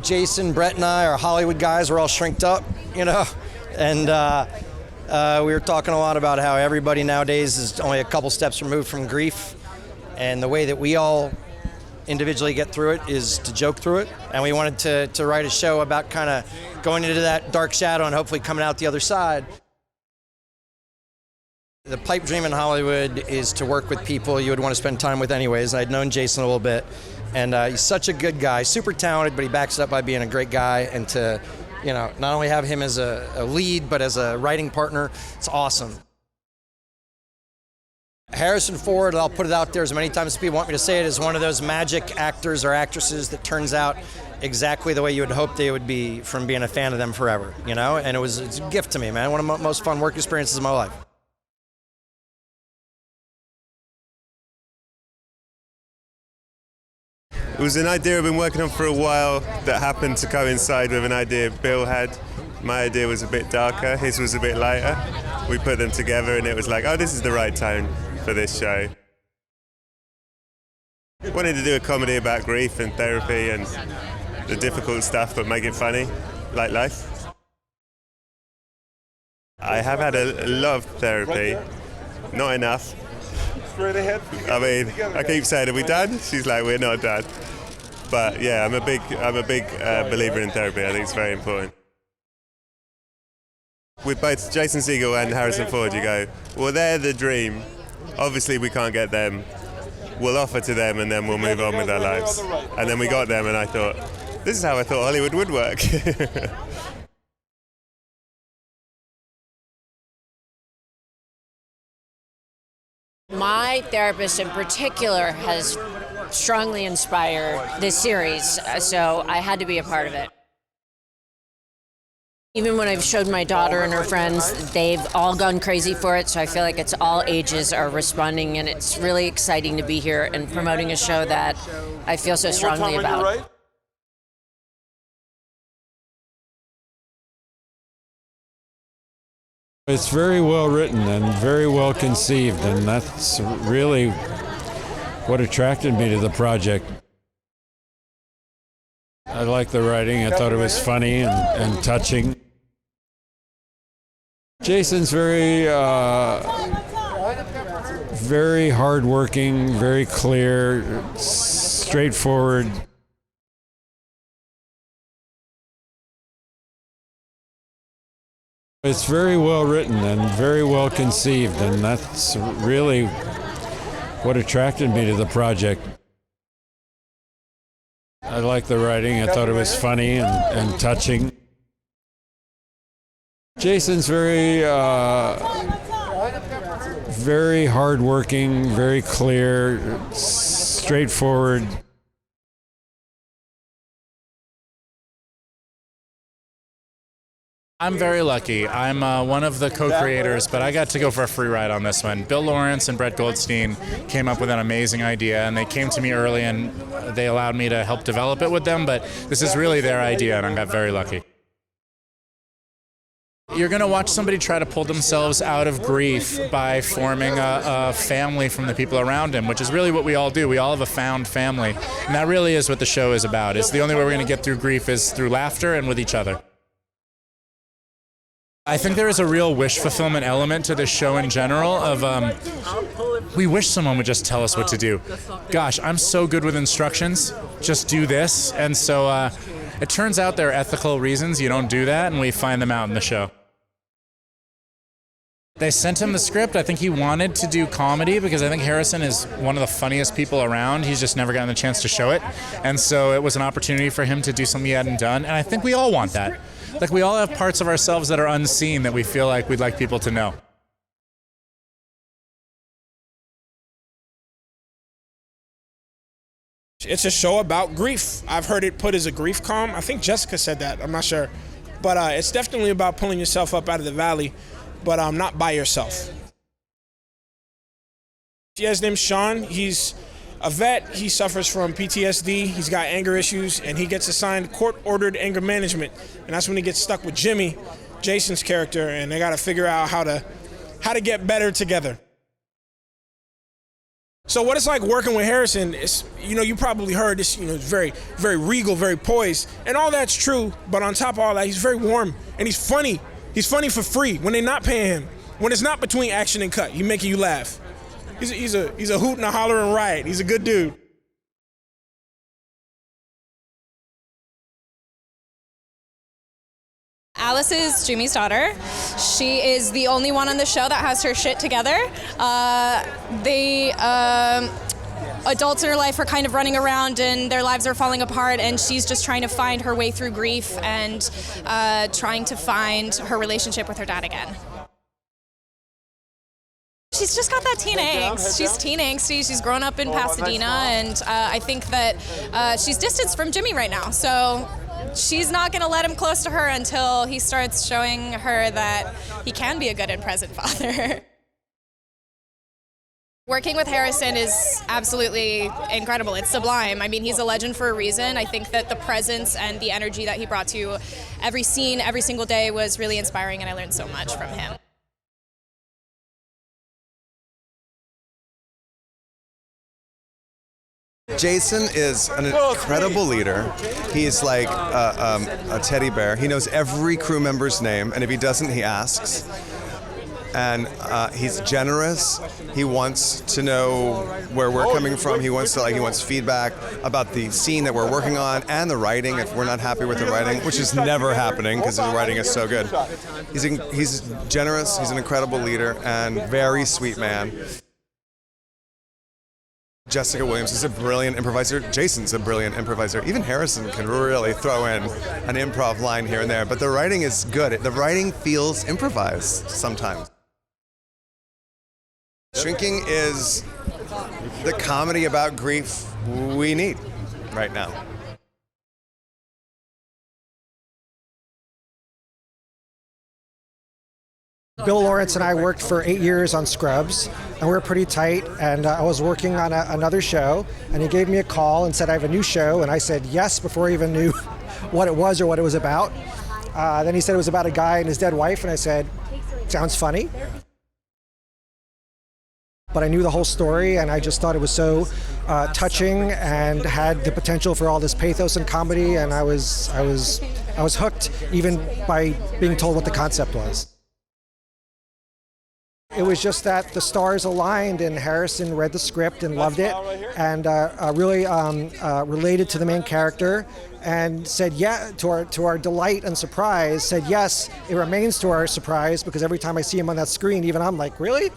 Jason, Brett, and I are Hollywood guys. We're all shrinked up, you know, and we were talking a lot about how everybody nowadays is only a couple steps removed from grief, and the way that we all individually get through it is to joke through it. And we wanted to write a show about kind of going into that dark shadow and hopefully coming out the other side. The pipe dream in Hollywood is to work with people you would want to spend time with anyways. I'd known Jason a little bit, and he's such a good guy, super talented, but he backs it up by being a great guy. And to, you know, not only have him as a lead, but as a writing partner, it's awesome. Harrison Ford, I'll put it out there as many times as people want me to say it, is one of those magic actors or actresses that turns out exactly the way you would hope they would be from being a fan of them forever, you know? And it's a gift to me, man. One of the most fun work experiences of my life. It was an idea I've been working on for a while that happened to coincide with an idea Bill had. My idea was a bit darker, his was a bit lighter. We put them together and it was like, oh, this is the right tone for this show. Wanted to do a comedy about grief and therapy and the difficult stuff, but make it funny, like life. I have had a lot of therapy, not enough. Straight ahead. I mean, I keep saying, are we done? She's like, we're not done. But yeah, I'm a big believer in therapy. I think it's very important. With both Jason Segel and Harrison Ford, you go, well, they're the dream. Obviously, we can't get them. We'll offer to them, and then we'll move on with our lives. And then we got them, and I thought, this is how I thought Hollywood would work. My therapist in particular has strongly inspired this series, so I had to be a part of it. Even when I've showed my daughter and her friends, they've all gone crazy for it, so I feel like it's all ages are responding, and it's really exciting to be here and promoting a show that I feel so strongly about. It's very well written and very well conceived, and that's really what attracted me to the project. I liked the writing. I thought it was funny and touching. Jason's very hardworking, very clear, straightforward. It's very well written and very well conceived, and that's really what attracted me to the project. I liked the writing. I thought it was funny and touching. Jason's very hardworking, very clear, straightforward. I'm very lucky. I'm one of the co-creators, but I got to go for a free ride on this one. Bill Lawrence and Brett Goldstein came up with an amazing idea, and they came to me early, and they allowed me to help develop it with them, but this is really their idea, and I got very lucky. You're going to watch somebody try to pull themselves out of grief by forming a family from the people around him, which is really what we all do. We all have a found family, and that really is what the show is about. It's the only way we're going to get through grief is through laughter and with each other. I think there is a real wish fulfillment element to this show in general of we wish someone would just tell us what to do. Gosh, I'm so good with instructions, just do this. And so it turns out there are ethical reasons you don't do that, and we find them out in the show. They sent him the script. I think he wanted to do comedy because I think Harrison is one of the funniest people around. He's just never gotten the chance to show it. And so it was an opportunity for him to do something he hadn't done. And I think we all want that. Like, we all have parts of ourselves that are unseen that we feel like we'd like people to know. It's a show about grief. I've heard it put as a grief calm. I think Jessica said that. I'm not sure. But it's definitely about pulling yourself up out of the valley, but not by yourself. His name's Sean. He's a vet. He suffers from PTSD. He's got anger issues, and he gets assigned court-ordered anger management. And that's when he gets stuck with Jimmy, Jason's character, and they got to figure out how to get better together. So what it's like working with Harrison is, you probably heard this, it's very, very regal, very poised, and all that's true. But on top of all that, he's very warm and he's funny. He's funny for free when they're not paying him. When it's not between action and cut, he's making you laugh. He's a hoot and a holler and riot. He's a good dude. Alice is Jimmy's daughter. She is the only one on the show that has her shit together. Adults in her life are kind of running around and their lives are falling apart, and she's just trying to find her way through grief and trying to find her relationship with her dad again. She's just got that teen angst. She's teen angsty. She's grown up in Pasadena, and I think that she's distanced from Jimmy right now. So she's not going to let him close to her until he starts showing her that he can be a good and present father. Working with Harrison is absolutely incredible. It's sublime. I mean, he's a legend for a reason. I think that the presence and the energy that he brought to every scene, every single day was really inspiring, and I learned so much from him. Jason is an incredible leader. He's like a teddy bear. He knows every crew member's name, and if he doesn't, he asks. And he's generous. He wants to know where we're coming from. He wants feedback about the scene that we're working on and the writing. If we're not happy with the writing, which is never happening because the writing is so good. He's generous. He's an incredible leader and very sweet man. Jessica Williams is a brilliant improviser. Jason's a brilliant improviser. Even Harrison can really throw in an improv line here and there, but the writing is good. The writing feels improvised sometimes. Shrinking is the comedy about grief we need right now. Bill Lawrence and I worked for 8 years on Scrubs, and we were pretty tight, and I was working on another show, and he gave me a call and said, I have a new show, and I said yes before I even knew what it was or what it was about. Then he said it was about a guy and his dead wife, and I said, sounds funny. But I knew the whole story, and I just thought it was so touching and had the potential for all this pathos and comedy, and I was hooked even by being told what the concept was. It was just that the stars aligned, and Harrison read the script and loved it, and really related to the main character, and said yeah to our delight and surprise. Said yes. It remains to our surprise because every time I see him on that screen, even I'm like, really?